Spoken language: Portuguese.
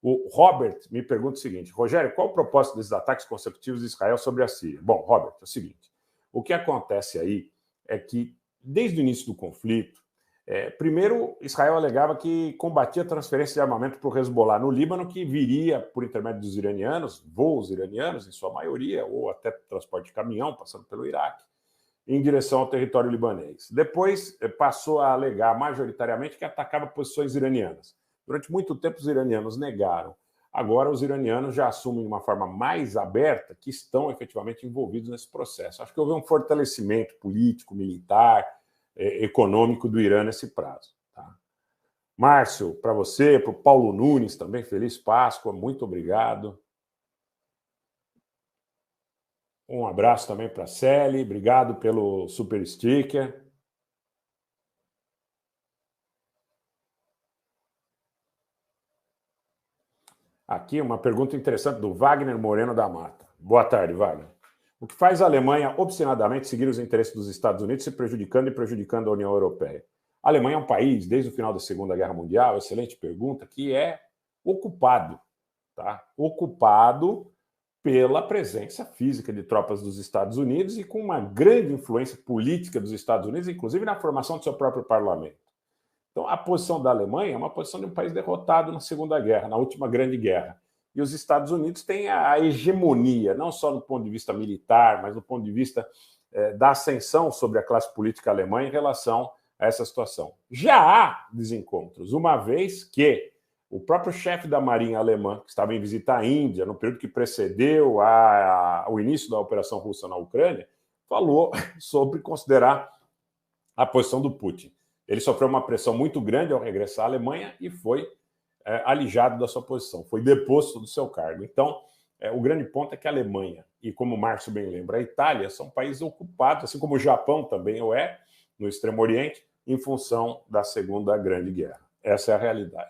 O Robert me pergunta o seguinte: Rogério, qual o propósito desses ataques consecutivos de Israel sobre a Síria? Bom, Robert, é o seguinte: o que acontece aí é que, desde o início do conflito, primeiro, Israel alegava que combatia a transferência de armamento para o Hezbollah no Líbano, que viria por intermédio dos iranianos, voos iranianos, em sua maioria, ou até transporte de caminhão, passando pelo Iraque, em direção ao território libanês. Depois, passou a alegar majoritariamente que atacava posições iranianas. Durante muito tempo, os iranianos negaram. Agora, os iranianos já assumem de uma forma mais aberta que estão efetivamente envolvidos nesse processo. Acho que houve um fortalecimento político, militar, econômico do Irã nesse prazo. Tá? Márcio, para você, para o Paulo Nunes também, feliz Páscoa, muito obrigado. Um abraço também para a Celi, obrigado pelo super sticker. Aqui uma pergunta interessante do Wagner Moreno da Mata. Boa tarde, Wagner. O que faz a Alemanha obstinadamente seguir os interesses dos Estados Unidos, se prejudicando e prejudicando a União Europeia? A Alemanha é um país, desde o final da Segunda Guerra Mundial, excelente pergunta, que é ocupado, tá? Ocupado pela presença física de tropas dos Estados Unidos e com uma grande influência política dos Estados Unidos, inclusive na formação do seu próprio parlamento. Então, a posição da Alemanha é uma posição de um país derrotado na Segunda Guerra, na última grande guerra. E os Estados Unidos têm a hegemonia, não só do ponto de vista militar, mas do ponto de vista da ascensão sobre a classe política alemã em relação a essa situação. Já há desencontros, uma vez que o próprio chefe da Marinha alemã, que estava em visita à Índia, no período que precedeu o início da operação russa na Ucrânia, falou sobre considerar a posição do Putin. Ele sofreu uma pressão muito grande ao regressar à Alemanha e foi alijado da sua posição, foi deposto do seu cargo. Então, o grande ponto é que a Alemanha, e como o Márcio bem lembra, a Itália, são países ocupados, assim como o Japão também no Extremo Oriente, em função da Segunda Grande Guerra. Essa é a realidade.